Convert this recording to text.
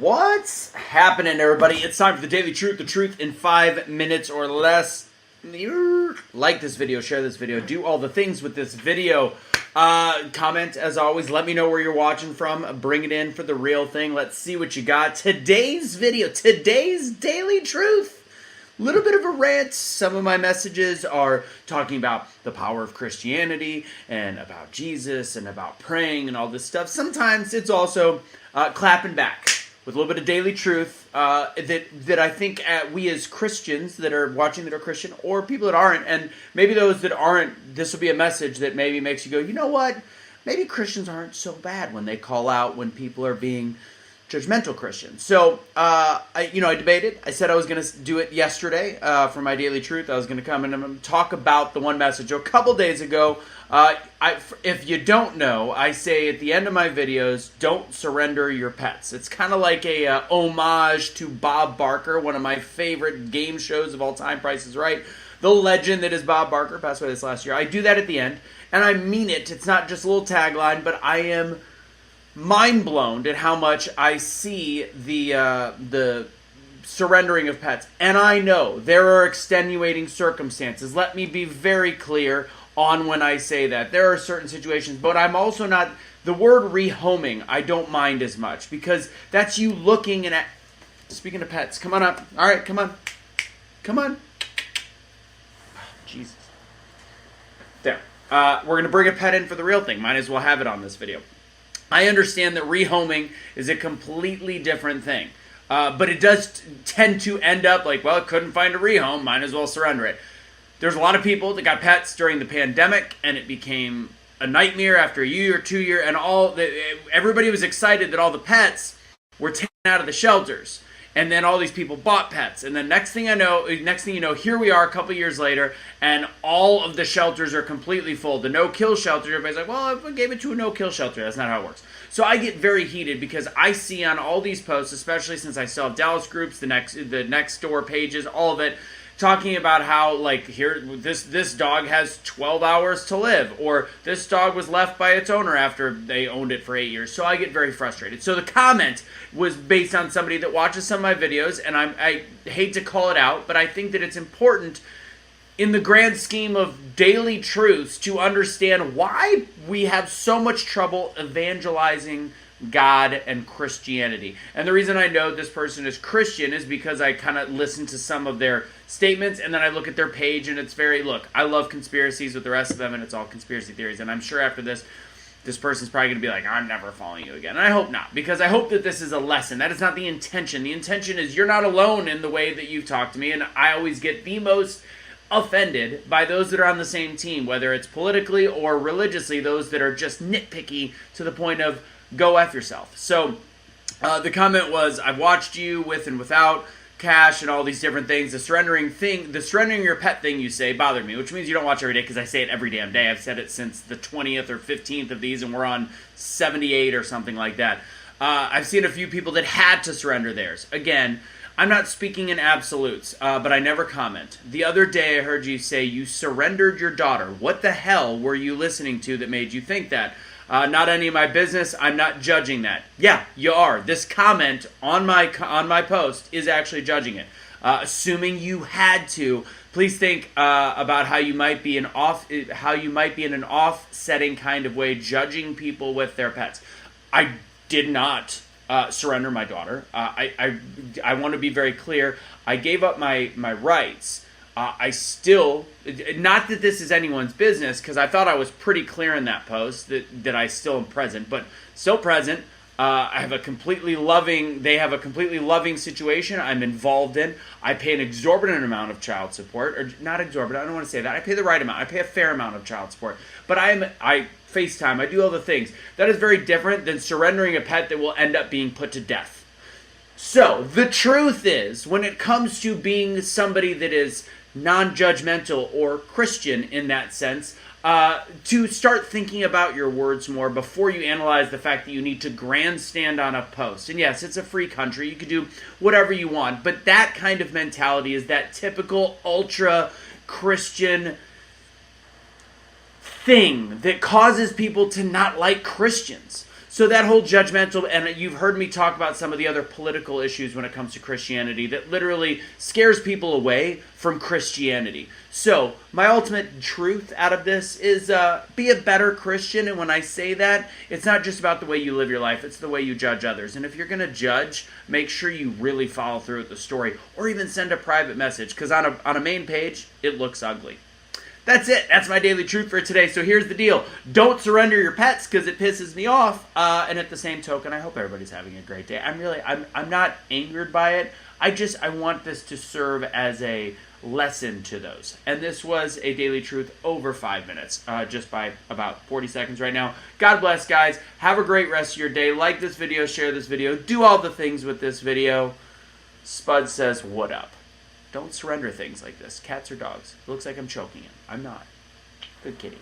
What's happening, everybody? It's time for the Daily Truth, the truth in 5 minutes or less. Like this video, share this video, do all the things with this video. Comment, as always, let me know where you're watching from. Bring it in for the real thing. Let's see what you got. Today's video, today's Daily Truth. Little bit of a rant. Some of my messages are talking about the power of Christianity and about Jesus and about praying and all this stuff. Sometimes it's also clapping back with a little bit of daily truth that I think we as Christians that are watching that are Christian, or people that aren't, and maybe those that aren't, this will be a message that maybe makes you go, you know what? Maybe Christians aren't so bad when they call out when people are being judgmental Christians. So, I debated. I said I was going to do it yesterday for my Daily Truth. I was going to come and I'm going to talk about the one message. A couple days ago, if you don't know, I say at the end of my videos, don't surrender your pets. It's kind of like a homage to Bob Barker, one of my favorite game shows of all time, Price is Right. The legend that is Bob Barker, passed away this last year. I do that at the end, and I mean it. It's not just a little tagline, but I am mind blown at how much I see the surrendering of pets. And I know there are extenuating circumstances. Let me be very clear on when I say that. There are certain situations, but I'm also not, the word rehoming, I don't mind as much, because that's you looking and at, speaking of pets, come on up. All right, come on. Come on. Jesus. There. We're going to bring a pet in for the real thing. Might as well have it on this video. I understand that rehoming is a completely different thing. But it does tend to end up like, well, couldn't find a rehome, might as well surrender it. There's a lot of people that got pets during the pandemic, and it became a nightmare after a year or 2 year, and everybody was excited that all the pets were taken out of the shelters. And then all these people bought pets. And then next thing you know, here we are a couple years later, and all of the shelters are completely full. The no-kill shelter, everybody's like, well, I gave it to a no-kill shelter. That's not how it works. So I get very heated because I see on all these posts, especially since I still have Dallas groups, the next door pages, all of it, talking about how, like, here, this dog has 12 hours to live, or this dog was left by its owner after they owned it for 8 years. So I get very frustrated. So the comment was based on somebody that watches some of my videos, and I hate to call it out, but I think that it's important in the grand scheme of daily truths to understand why we have so much trouble evangelizing God and Christianity. And the reason I know this person is Christian is because I kind of listen to some of their statements, and then I look at their page, and it's very, look, I love conspiracies with the rest of them, and it's all conspiracy theories. And I'm sure after this person's probably going to be like, I'm never following you again. And I hope not, because I hope that this is a lesson. That is not the intention. The intention is you're not alone in the way that you've talked to me, and I always get the most offended by those that are on the same team, whether it's politically or religiously, those that are just nitpicky to the point of go F yourself. So the comment was, I've watched you with and without cash and all these different things. The surrendering your pet thing you say bothered me, which means you don't watch every day, because I say it every damn day. I've said it since the 20th or 15th of these, and we're on 78 or something like that. I've seen a few people that had to surrender theirs. Again, I'm not speaking in absolutes, but I never comment. The other day I heard you say you surrendered your daughter. What the hell were you listening to that made you think that? Not any of my business. I'm not judging that. Yeah, you are. This comment on my post is actually judging it. Assuming you had to, please think about how you might be in an offsetting kind of way, judging people with their pets. I did not surrender my daughter. I want to be very clear. I gave up my rights. I still, not that this is anyone's business, because I thought I was pretty clear in that post that I still am present, but still present. They have a completely loving situation I'm involved in. I pay an exorbitant amount of child support, or not exorbitant, I don't want to say that. I pay the right amount. I pay a fair amount of child support, but I FaceTime, I do all the things. That is very different than surrendering a pet that will end up being put to death. So, the truth is, when it comes to being somebody that is non-judgmental or Christian in that sense, to start thinking about your words more before you analyze the fact that you need to grandstand on a post. And yes, it's a free country. You can do whatever you want. But that kind of mentality is that typical ultra-Christian thing that causes people to not like Christians. So that whole judgmental, and you've heard me talk about some of the other political issues when it comes to Christianity that literally scares people away from Christianity. So my ultimate truth out of this is be a better Christian. And when I say that, it's not just about the way you live your life, it's the way you judge others. And if you're going to judge, make sure you really follow through with the story, or even send a private message, because on a main page, it looks ugly. That's it. That's my daily truth for today. So here's the deal. Don't surrender your pets because it pisses me off. And at the same token, I hope everybody's having a great day. I'm not angered by it. I want this to serve as a lesson to those. And this was a daily truth over 5 minutes, just by about 40 seconds right now. God bless, guys. Have a great rest of your day. Like this video, share this video, do all the things with this video. Spud says, what up? Don't surrender things like this. Cats or dogs. It looks like I'm choking him. I'm not. Good kitty.